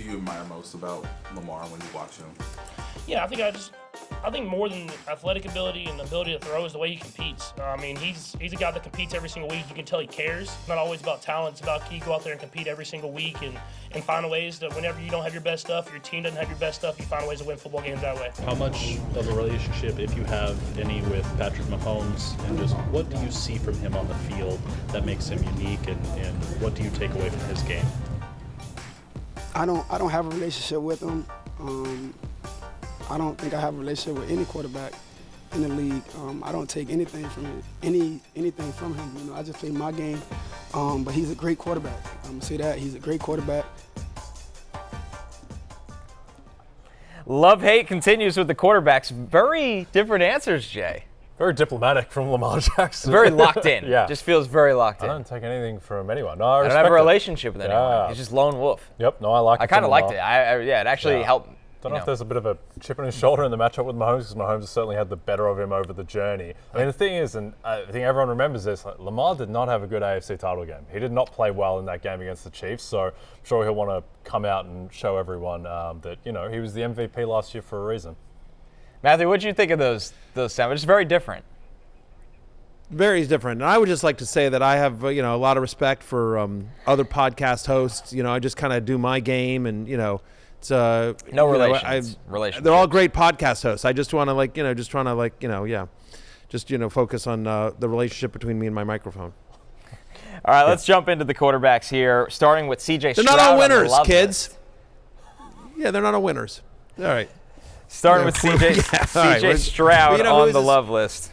do you admire most about Lamar when you watch him? Yeah, I think more than athletic ability and ability to throw is the way he competes. I mean, he's a guy that competes every single week. You can tell he cares. It's not always about talent. It's about can you go out there and compete every single week and find ways that whenever you don't have your best stuff, your team doesn't have your best stuff, you find ways to win football games that way. How much of a relationship, if you have any, with Patrick Mahomes, and just what do you see from him on the field that makes him unique, and what do you take away from his game? I don't have a relationship with him. I don't think I have a relationship with any quarterback in the league. I don't take anything from him. Anything from him. You know, I just play my game. But he's a great quarterback. I'm gonna say that he's a great quarterback. Love-hate continues with the quarterbacks. Very different answers, Jay. Very diplomatic from Lamar Jackson. Very locked in. Yeah. Just feels very locked in. I don't take anything from anyone. No, I don't have a relationship with anyone. Yeah. He's just lone wolf. Yep. No, I like it. I kind of liked it. Yeah, it actually helped. Don't know if there's a bit of a chip on his shoulder in the matchup with Mahomes, because Mahomes has certainly had the better of him over the journey. I mean, the thing is, and I think everyone remembers this, Lamar did not have a good AFC title game. He did not play well in that game against the Chiefs, so I'm sure he'll want to come out and show everyone that, you know, he was the MVP last year for a reason. Matthew, what did you think of those sandwiches? Very different. Very different. And I would just like to say that I have, a lot of respect for other podcast hosts. You know, I just kind of do my game, and, it's no relations. They're all great podcast hosts. I just want to focus on the relationship between me and my microphone. All right, let's jump into the quarterbacks here, starting with CJ Stroud. They're not all winners, on the kids. list. Yeah, they're not all winners. All right. Starting with CJ Stroud on the love list.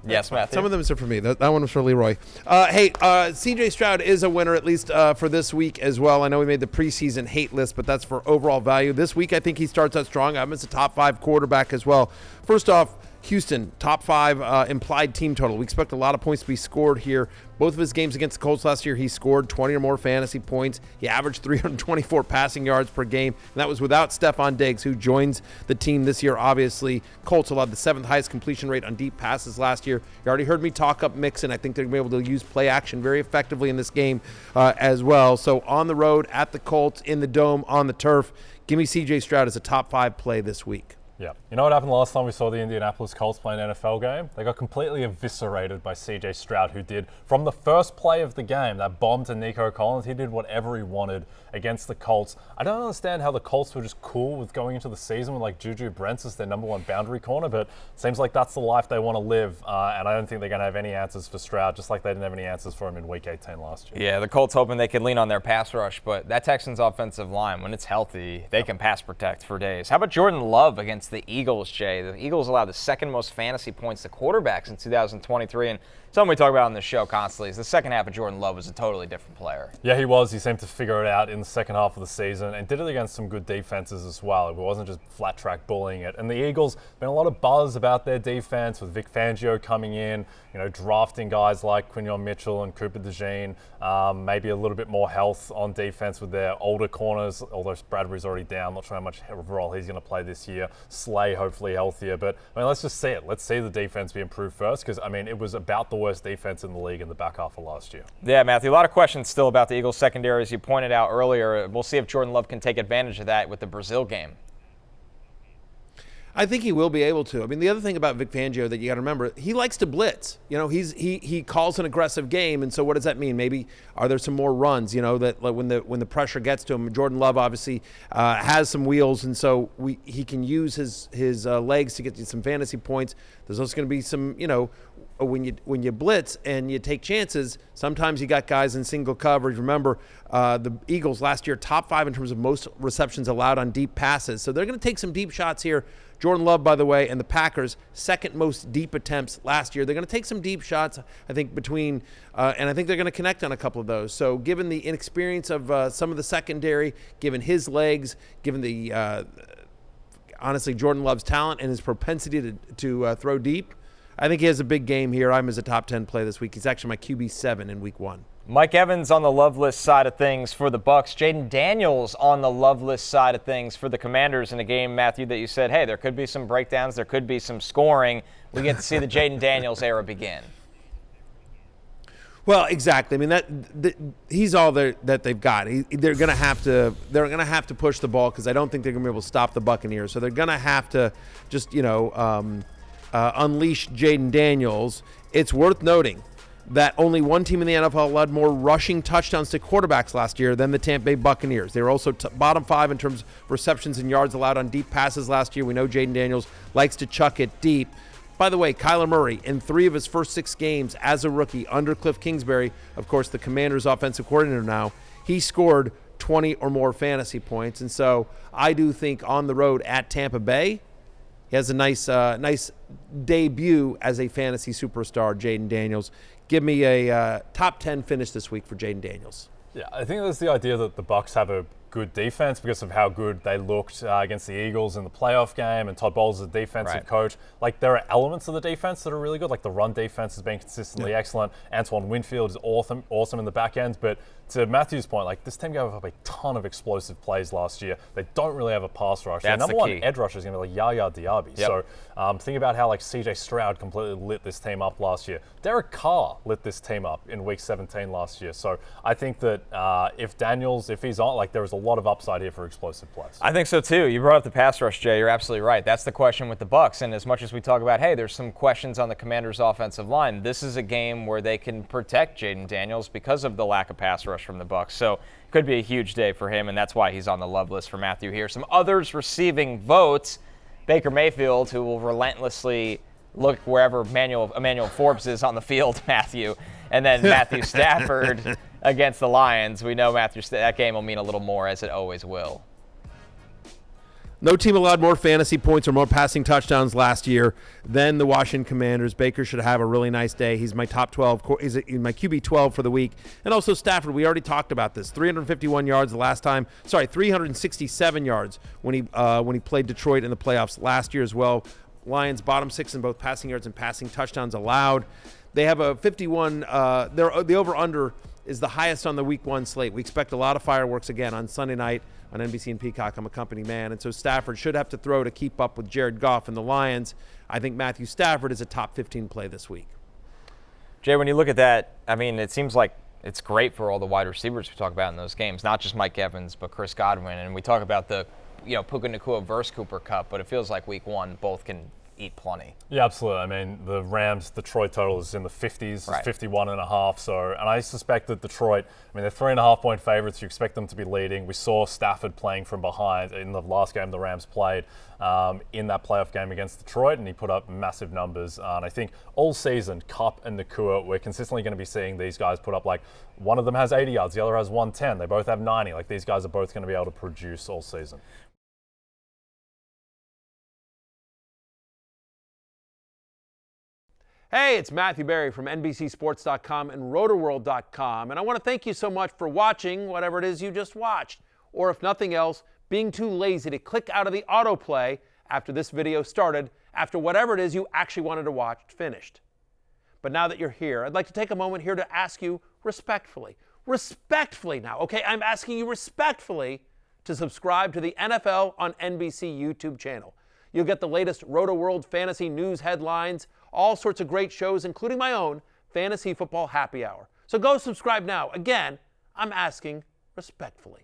Yes, Matthew. Some of them are for me. That one was for Leroy. C.J. Stroud is a winner, at least for this week as well. I know we made the preseason hate list, but that's for overall value. This week, I think he starts out strong. I'm as a top 5 quarterback as well. First off, Houston, top 5 implied team total. We expect a lot of points to be scored here. Both of his games against the Colts last year, he scored 20 or more fantasy points. He averaged 324 passing yards per game, and that was without Stephon Diggs, who joins the team this year, obviously. Colts allowed the 7th highest completion rate on deep passes last year. You already heard me talk up Mixon. I think they're going to be able to use play action very effectively in this game as well. So on the road, at the Colts, in the Dome, on the turf, give me C.J. Stroud as a top 5 play this week. Yeah. You know what happened last time we saw the Indianapolis Colts play an NFL game? They got completely eviscerated by C.J. Stroud, who did, from the first play of the game, that bomb to Nico Collins, he did whatever he wanted against the Colts. I don't understand how the Colts were just cool with going into the season with like Juju Brents as their number 1 boundary corner, but it seems like that's the life they want to live, and I don't think they're going to have any answers for Stroud, just like they didn't have any answers for him in Week 18 last year. Yeah, the Colts hoping they could lean on their pass rush, but that Texans offensive line, when it's healthy, they can pass protect for days. How about Jordan Love against the Eagles, Jay? The Eagles allowed the 2nd most fantasy points to quarterbacks in 2023, and something we talk about on this show constantly is the second half of Jordan Love was a totally different player. Yeah, he was. He seemed to figure it out in the second half of the season and did it against some good defenses as well. It wasn't just flat track bullying it. And the Eagles, been a lot of buzz about their defense with Vic Fangio coming in, drafting guys like Quinyon Mitchell and Cooper DeJean, maybe a little bit more health on defense with their older corners, although Bradbury's already down. Not sure how much role he's going to play this year. Slay, hopefully healthier. But, let's just see it. Let's see the defense be improved first, because, it was about the worst defense in the league in the back half of last year. Yeah, Matthew, a lot of questions still about the Eagles secondary, as you pointed out earlier. We'll see if Jordan Love can take advantage of that with the Brazil game. I think he will be able to. The other thing about Vic Fangio that you got to remember, he likes to blitz. He calls an aggressive game, and so what does that mean? Maybe are there some more runs? That when the pressure gets to him, Jordan Love obviously has some wheels, and so he can use his legs to get you some fantasy points. There's also going to be some when you blitz and you take chances, sometimes you got guys in single coverage. Remember, the Eagles last year, top 5 in terms of most receptions allowed on deep passes. So they're going to take some deep shots here. Jordan Love, by the way, and the Packers, 2nd most deep attempts last year. They're going to take some deep shots, I think, and I think they're going to connect on a couple of those. So given the inexperience of some of the secondary, given his legs, given the, honestly, Jordan Love's talent and his propensity to throw deep, I think he has a big game here. I'm as a top 10 play this week. He's actually my QB7 in week 1. Mike Evans on the love list side of things for the Bucs. Jaden Daniels on the love list side of things for the Commanders in a game, Matthew, that you said, hey, there could be some breakdowns, there could be some scoring. We get to see the Jaden Daniels era begin. Well, exactly. I mean he's all that they've got. They're going to have to push the ball because I don't think they're going to be able to stop the Buccaneers. So they're going to have to just unleash Jaden Daniels. It's worth noting that only one team in the NFL led more rushing touchdowns to quarterbacks last year than the Tampa Bay Buccaneers. They were also bottom 5 in terms of receptions and yards allowed on deep passes last year. We know Jaden Daniels likes to chuck it deep. By the way, Kyler Murray, in 3 of his first 6 games as a rookie under Cliff Kingsbury, of course, the Commanders' offensive coordinator now, he scored 20 or more fantasy points. And so I do think on the road at Tampa Bay, he has a nice debut as a fantasy superstar, Jaden Daniels. Give me a top 10 finish this week for Jaden Daniels. Yeah, I think there's the idea that the Bucs have a good defense because of how good they looked against the Eagles in the playoff game, and Todd Bowles is a defensive coach. Like, there are elements of the defense that are really good. Like, the run defense has been consistently excellent. Antoine Winfield is awesome in the back end. But to Matthew's point, like, this team gave up a ton of explosive plays last year. They don't really have a pass rush. Their number one edge rusher is going to be like Yaya Diaby. Yep. So think about how, like, CJ Stroud completely lit this team up last year. Derek Carr lit this team up in week 17 last year. So I think that if he's on, like, there is a lot of upside here for explosive plays. I think so too. You brought up the pass rush, Jay. You're absolutely right. That's the question with the Bucs. And as much as we talk about, hey, there's some questions on the Commanders' offensive line, this is a game where they can protect Jaden Daniels because of the lack of pass rush from the Bucs. So it could be a huge day for him, and that's why he's on the love list for Matthew here. Some others receiving votes: Baker Mayfield, who will relentlessly look wherever Emmanuel Forbes is on the field, Matthew, and then Matthew Stafford against the Lions. We know that game will mean a little more, as it always will. No team allowed more fantasy points or more passing touchdowns last year than the Washington Commanders. Baker should have a really nice day. He's my top 12. He's my QB 12 for the week. And also Stafford, we already talked about this. 351 yards the last time. 367 yards when he played Detroit in the playoffs last year as well. Lions bottom 6 in both passing yards and passing touchdowns allowed. They have a 51. The over-under is the highest on the Week 1 slate. We expect a lot of fireworks again on Sunday night on NBC and Peacock. I'm a company man, and so Stafford should have to throw to keep up with Jared Goff and the Lions. I think Matthew Stafford is a top 15 play this week. Jay, when you look at that, I mean, it seems like it's great for all the wide receivers we talk about in those games, not just Mike Evans, but Chris Godwin. And we talk about the Puka Nacua versus Cooper Kupp, but it feels like Week 1 both can eat plenty. Yeah, absolutely. I mean, the Rams, Detroit total is in the 50s, right. 51.5. So, and I suspect that Detroit, I mean, they're 3.5-point favorites. You expect them to be leading. We saw Stafford playing from behind in the last game the Rams played in that playoff game against Detroit, and he put up massive numbers. And I think all season, Kupp and Nacua, we're consistently going to be seeing these guys put up, like, one of them has 80 yards, the other has 110. They both have 90. Like, these guys are both going to be able to produce all season. Hey, it's Matthew Berry from NBCSports.com and RotorWorld.com, and I want to thank you so much for watching whatever it is you just watched, or if nothing else, being too lazy to click out of the autoplay after this video started, after whatever it is you actually wanted to watch finished. But now that you're here, I'd like to take a moment here to ask you respectfully now, okay? I'm asking you respectfully to subscribe to the NFL on NBC YouTube channel. You'll get the latest Roto-World fantasy news headlines, all sorts of great shows, including my own Fantasy Football Happy Hour. So go subscribe now. Again, I'm asking respectfully.